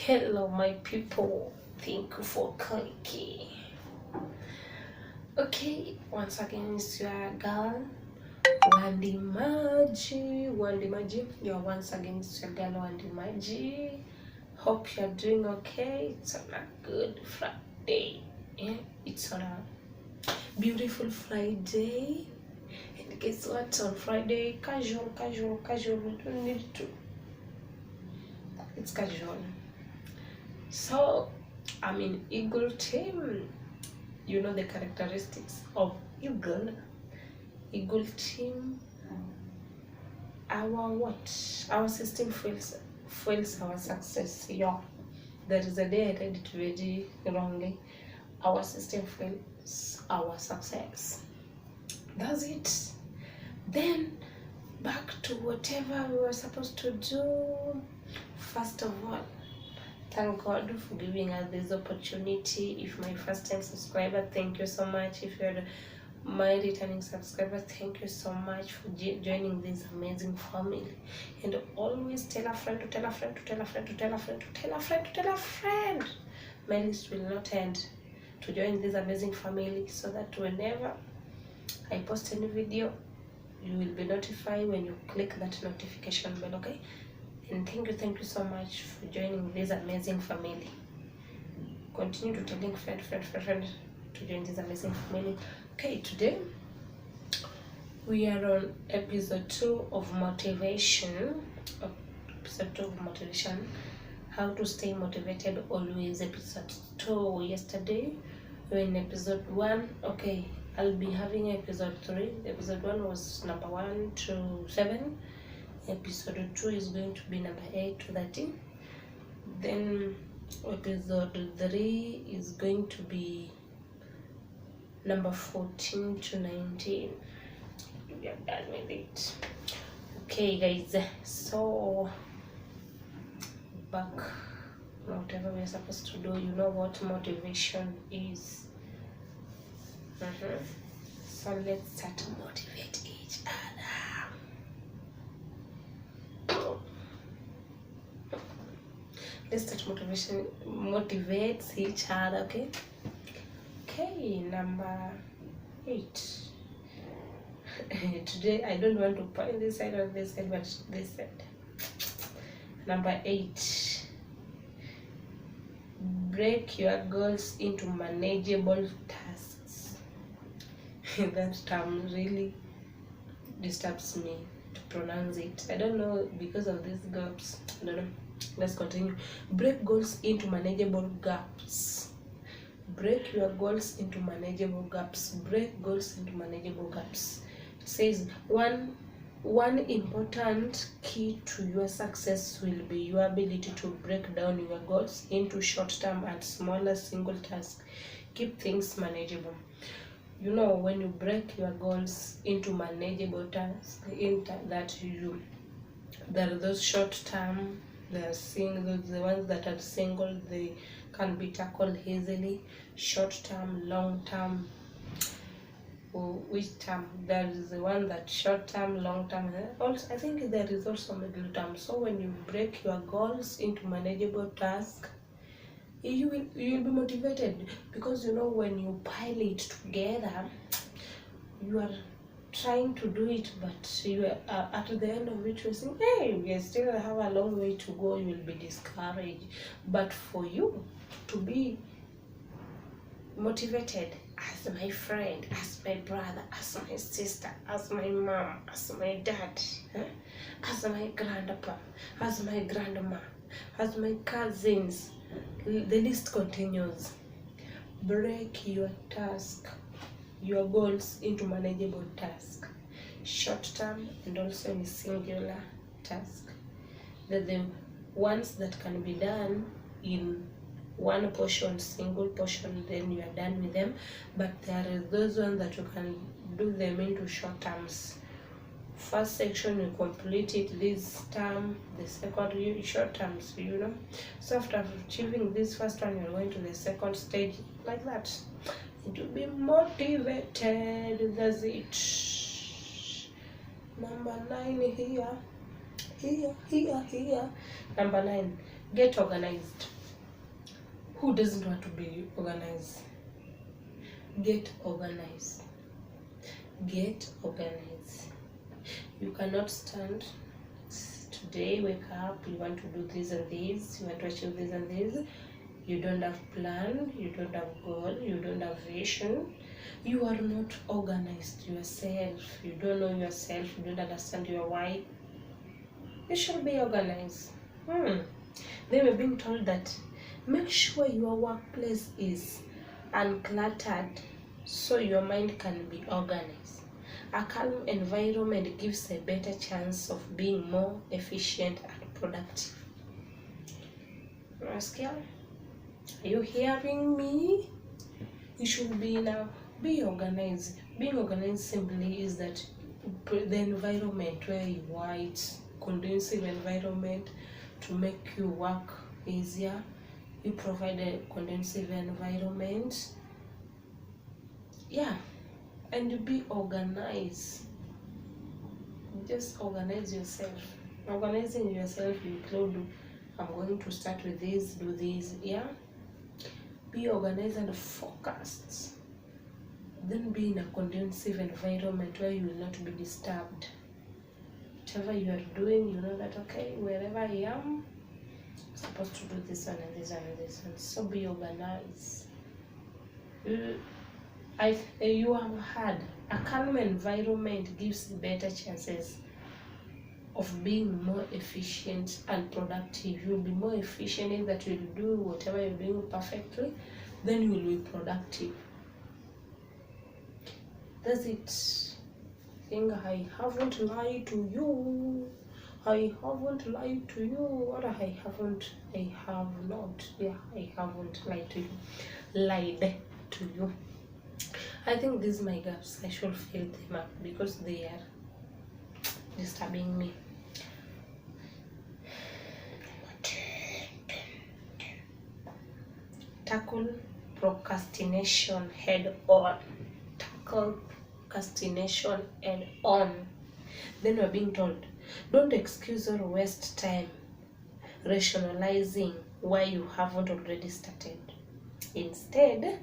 Hello my people, thank you for clicking. Okay, once again it's your girl Wandi Majih. You're once again it's your girl Wandi Majih. Hope you're doing okay. It's on a good Friday. Yeah, it's on a beautiful Friday. And guess what? On Friday, casual. We don't need to. It's casual. So I'm in Eagle team. You know the characteristics of Eagle team. Our system fails our success. Yeah, there is a day I read it very wrongly. Our system fails our success. That's it. Then back to whatever we were supposed to do. First of all, thank God for giving us this opportunity. If my first time subscriber, thank you so much. If you're my returning subscriber, thank you so much for joining this amazing family. And always tell a friend to tell a friend to tell a friend to tell a friend to tell a friend to tell a friend. My list will not end to join this amazing family, so that whenever I post any video, you will be notified when you click that notification bell. Okay? And thank you so much for joining this amazing family. Continue to telling friend to join this amazing family. Okay, today we are on episode 2 of motivation. How to stay motivated always. Episode 2. Yesterday we were in episode 1. Okay, I'll be having episode 3. Episode 1 was number 1 to 7. Episode 2 is going to be number 8 to 13. Then episode 3 is going to be number 14 to 19. We are done with it. Okay guys, so back whatever we're supposed to do. You know what motivation is. So let's start to motivate each other. Let's start motivates each other. Okay, number 8. Today I don't want to point this side or this side, but this side. Number 8. Break your goals into manageable tasks. That term really disturbs me to pronounce it. I don't know, because of these gaps. I don't know. Let's continue. Break goals into manageable gaps. Break your goals into manageable gaps. Break goals into manageable gaps. It says one important key to your success will be your ability to break down your goals into short-term and smaller single tasks. Keep things manageable. You know, when you break your goals into manageable tasks, there are those short-term, the ones that are single, they can be tackled easily. Short-term, long-term. Which term? There is the one that short-term, long-term. Also, I think there is also middle term. So when you break your goals into manageable tasks, you will be motivated, because you know, when you pile it together, you are trying to do it, but you are at the end of it, you're saying, hey, we still have a long way to go. You will be discouraged. But for you to be motivated, as my friend, as my brother, as my sister, as my mom, as my dad, as my grandpa, as my grandma, as my cousins, the list continues. Break your goals into manageable tasks, short-term and also in singular task. The ones that can be done in one portion, single portion, then you are done with them. But there are those ones that you can do them into short terms. First section you complete it this term, the second short terms, you know. So after achieving this first one, you're going to the second stage, like that. To be motivated. That's it. Number 9 here. Number 9. Get organized. Who doesn't want to be organized? Get organized. Get organized. You cannot stand today, wake up, you want to do this and this, you want to achieve this and this. You don't have plan, you don't have goal, you don't have vision. You are not organized yourself. You don't know yourself, you don't understand your why. You should be organized. They were being told that make sure your workplace is uncluttered so your mind can be organized. A calm environment gives a better chance of being more efficient and productive. Rascal, are you hearing me? You should be now. Be organized. Being organized simply is that the environment where you are, it's conducive environment to make you work easier. You provide a conducive environment. Yeah, and be organized. Just organize yourself. Organizing yourself include, I'm going to start with this, do this. Yeah, be organized and focused. Then be in a conducive environment where you will not be disturbed. Whatever you are doing, you know that okay, wherever I am, I'm supposed to do this one and this one and this one. So be organized. You have had a calm environment gives better chances of being more efficient and productive. You'll be more efficient in that you'll do whatever you're doing perfectly, then you will be productive. That's it. I think I haven't lied to you. I haven't lied to you. Or I have not. Yeah, I haven't lied to you. Lied to you. I think these my gaps, I should fill them up because they are disturbing me. Tackle procrastination head on. Tackle procrastination head on. Then we're being told, don't excuse or waste time rationalizing why you haven't already started. Instead,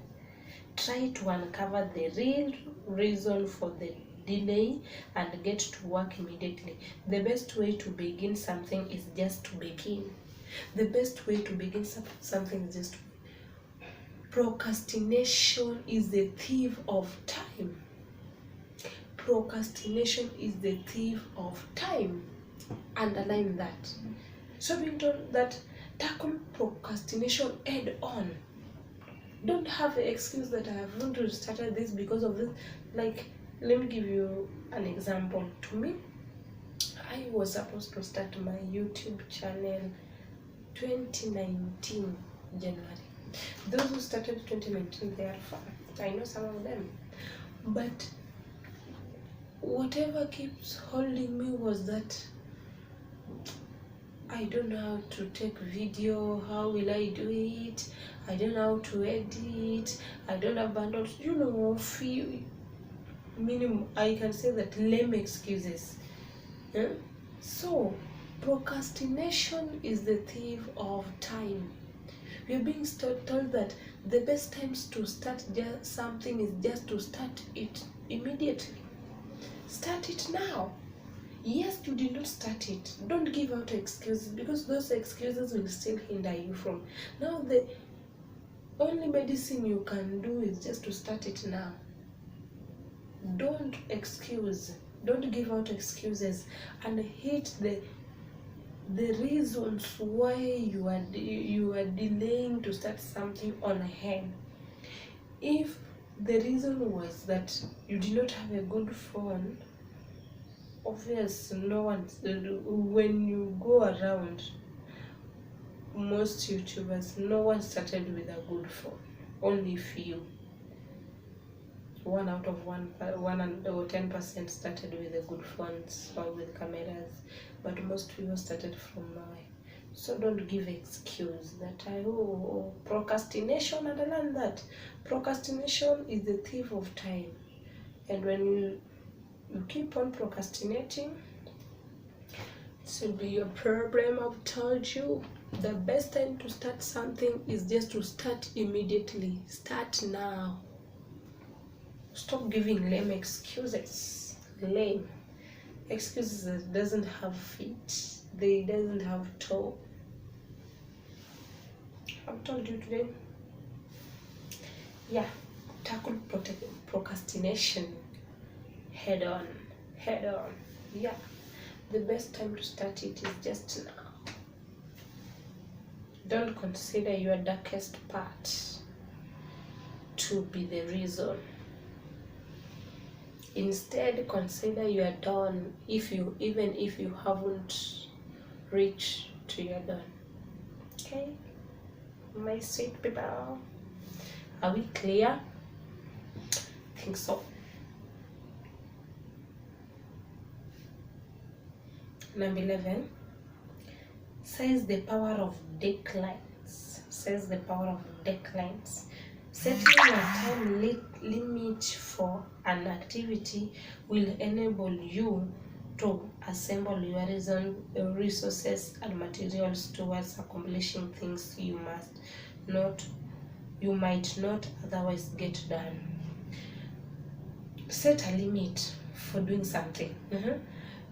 try to uncover the real reason for the delay and get to work immediately. The best way to begin something is just to begin. The best way to begin something is just to. Procrastination is the thief of time. Procrastination is the thief of time. Underline that. So being told that tackle procrastination head on. Don't have an excuse that I haven't started this because of this. Like, let me give you an example. To me, I was supposed to start my YouTube channel 2019 January. Those who started 2019, they are far. I know some of them. But whatever keeps holding me was that I don't know how to take video. How will I do it? I don't know how to edit. I don't have bundles. You know, few minimum. I can say that lame excuses. So, procrastination is the thief of time. We're being told that the best times to start something is just to start it immediately. Start it now. Yes, you did not start it. Don't give out excuses because those excuses will still hinder you from. Now, the only medicine you can do is just to start it now. Don't excuse. Don't give out excuses and hit the reasons why you are delaying to start something on ahead. If the reason was that you did not have a good phone, obviously no one. When you go around most YouTubers, no one started with a good phone. Only few. 1 out of 1 or 10% started with the good phones or with cameras, but most people started from nowhere. So don't give excuse that procrastination. Understand that procrastination is the thief of time, and when you keep on procrastinating, it will be your problem. I've told you. The best time to start something is just to start immediately. Start now. Stop giving lame excuses. Lame excuses that doesn't have feet. They doesn't have toe. I've told you today. Yeah, tackle procrastination head on. Yeah, the best time to start it is just now. Don't consider your darkest part to be the reason. Instead, consider you are done even if you haven't reached to your done. Okay, my sweet people, are we clear? I think so. Number 11 says the power of declines. Setting a time limit for an activity will enable you to assemble your resources and materials towards accomplishing things you might not otherwise get done. Set a limit for doing something.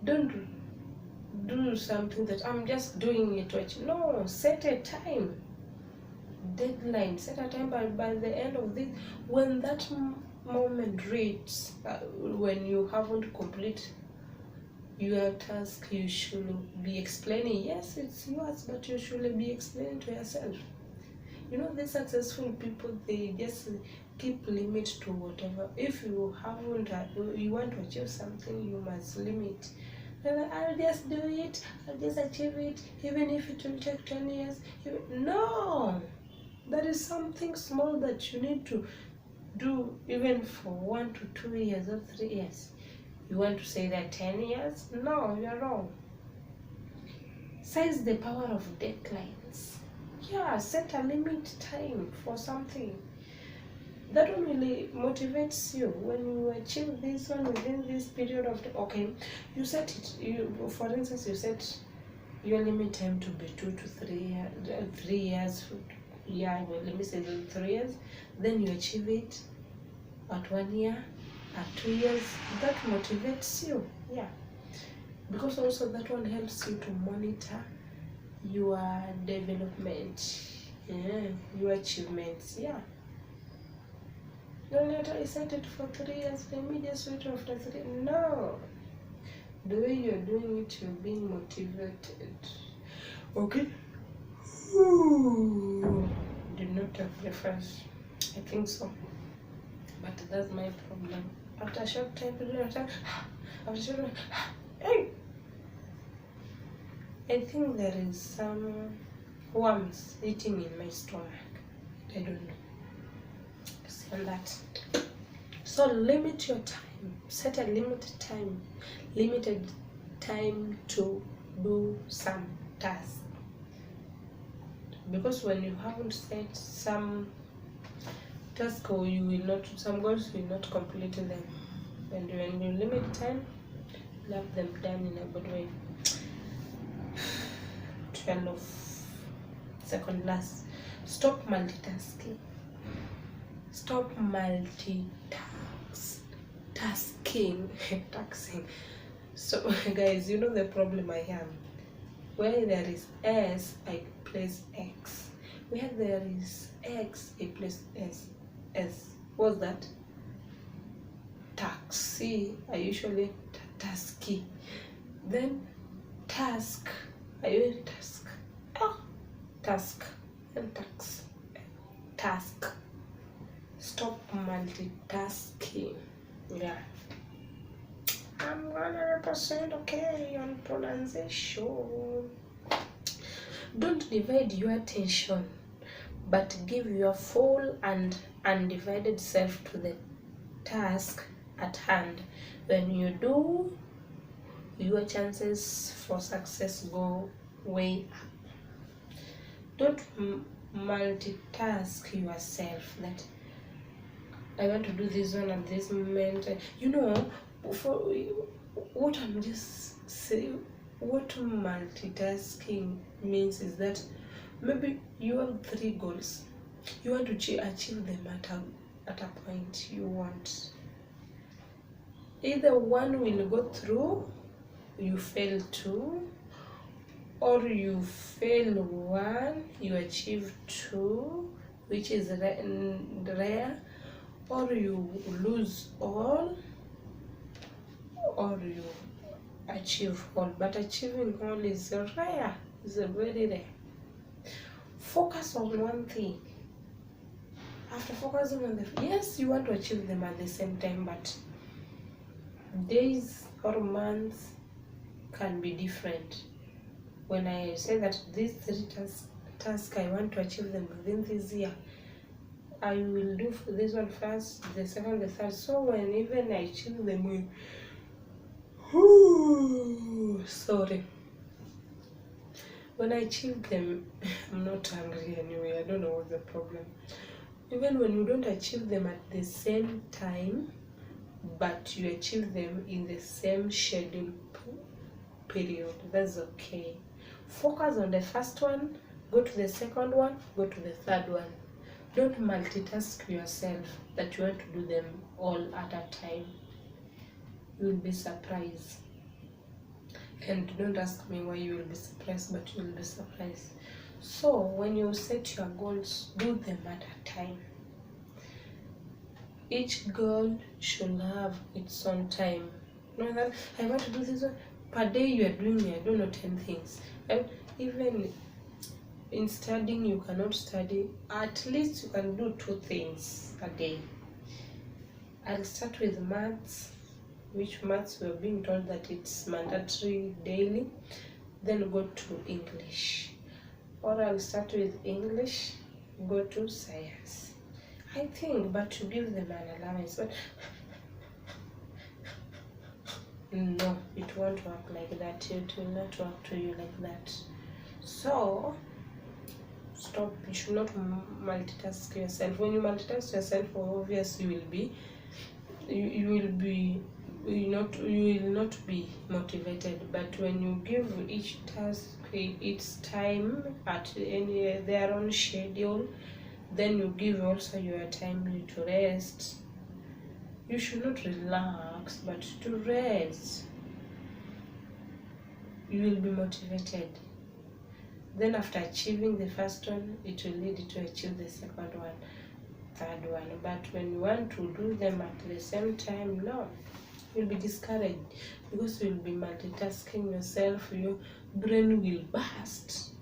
Don't do something that I'm just doing it to achieve. No, set a time deadline. Set a time by the end of this. When that moment reaches, when you haven't complete your task, you should be explaining. Yes, it's yours, but you should be explaining to yourself. You know, the successful people, they just keep limit to whatever. If you haven't, you want to achieve something, you must limit. I'll just do it, I'll just achieve it, even if it will take 10 years. No! That is something small that you need to do even for 1 to 2 years or 3 years. You want to say that 10 years? No, you're wrong. Says the power of deadlines. Yeah, set a limit time for something. That one really motivates you. When you achieve this one within this period of time, okay, you set it. For instance, you set your limit time to be 2 to 3 years. Yeah, well, let me say 3 years. Then you achieve it at 1 year, at 2 years. That motivates you. Yeah, because also that one helps you to monitor your development, your achievements. Yeah. No, later I set it for 3 years, let me just wait after 3. No. The way you're doing it, you're being motivated. Okay? Ooh. Did not take the first. I think so. But that's my problem. After a short time, hey! I think there is some worms eating in my stomach. I don't know. On that. So limit your time. Set a limited time to do some task. Because when you haven't set some task, or you will not, some goals will not complete them. And when you limit time, you have them done in a good way. 12. Second last. Stop multitasking. Stop taxing. So guys, you know the problem I have. Where there is S, I place X. Where there is X, I place S. What's that? Taxi. I usually tasky. Then task. I usually task. Task and tax. Task. Stop multitasking. Yeah, I'm 100% okay on pronunciation. Don't divide your attention, but give your full and undivided self to the task at hand. When you do, your chances for success go way up. Don't multitask yourself. That I want to do this one at this moment. You know, for what I'm just saying, what multitasking means is that Maybe you have 3 goals. You want to achieve them at a point you want. Either one will go through, you fail 2, or you fail 1, you achieve 2, which is rare, or you lose all, or you achieve all. But achieving all is rare, is very rare. Focus on one thing. After focusing on yes, you want to achieve them at the same time, but days or months can be different. When I say that these 3 tasks I want to achieve them within this year, I will do for this one first, the second, the third. So when even I achieve them, sorry. When I achieve them, I'm not angry anyway. I don't know what's the problem. Even when you don't achieve them at the same time, but you achieve them in the same schedule period, that's okay. Focus on the first one, go to the second one, go to the third one. Don't multitask yourself that you want to do them all at a time. You will be surprised. And don't ask me why you will be surprised, but you will be surprised. So when you set your goals, do them at a time. Each goal should have its own time. Not that I want to do this one. Per day you are doing, I don't know, 10 things. And even in studying, you cannot study. At least you can do 2 things a day. I'll start with maths, which maths we are being told that it's mandatory daily. Then go to English. Or I'll start with English, go to science. I think, but to give them an allowance. But no, it won't work like that. It will not work to you like that. So stop. You should not multitask yourself. When you multitask yourself, obviously you will not be motivated. But when you give each task its time at their own schedule, then you give also your time to rest. You should not relax, but to rest. You will be motivated. Then after achieving the first one, it will lead you to achieve the second one, third one. But when you want to do them at the same time, no, you'll be discouraged because you'll be multitasking yourself. Your brain will burst,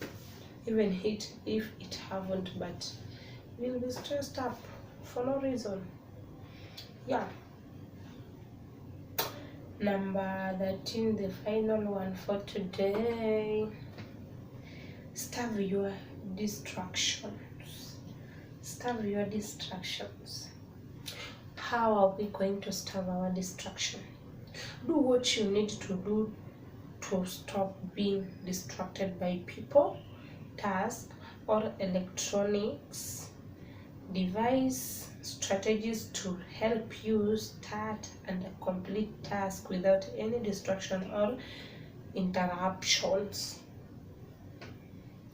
even if it haven't, but you'll be stressed up for no reason. Yeah. Number 13, the final one for today. Starve your distractions. Starve your distractions. How are we going to starve our distraction? Do what you need to do to stop being distracted by people, tasks, or electronics. Devise strategies to help you start and complete tasks without any distraction or interruptions.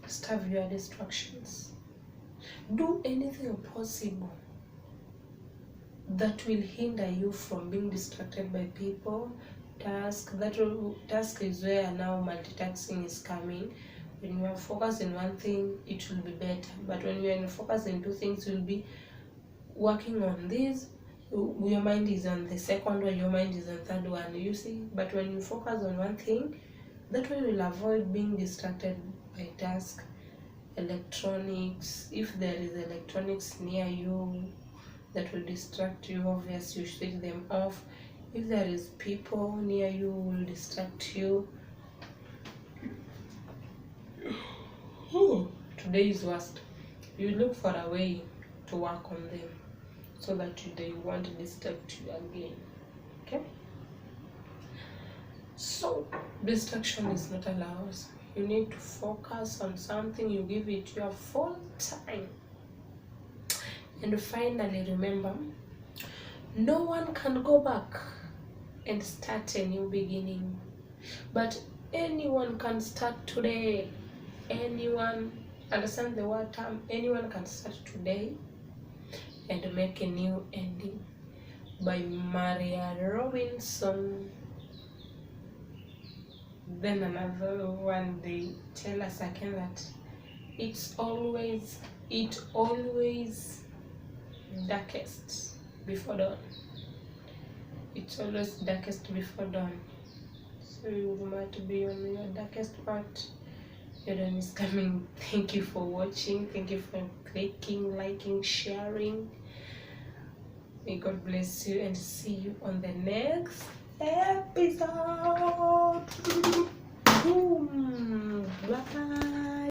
Starve your distractions. Do anything possible that will hinder you from being distracted by people, tasks. Task is where now multitasking is coming. When you are focused in one thing, it will be better. But when you are focused in 2 things, you'll be working on this. Your mind is on the second one, your mind is on the third one, you see. But when you focus on one thing, that way you will avoid being distracted by task, electronics. If there is electronics near you that will distract you, obviously you switch them off. If there is people near you who will distract you, today is worst. You look for a way to work on them so that they won't distract you again. Okay? So distraction is not allowed. You need to focus on something. You give it your full time. And finally, remember, no one can go back and start a new beginning, but anyone can start today. Anyone Understand the word term. Anyone can start today and make a new ending, by Maria Robinson. Then another one, they tell us again that it always darkest before dawn. It's always darkest before dawn. So you might be on your darkest part. Your dawn is coming. Thank you for watching. Thank you for clicking, liking, sharing. May God bless you, and see you on the next episode. Boom. Bye.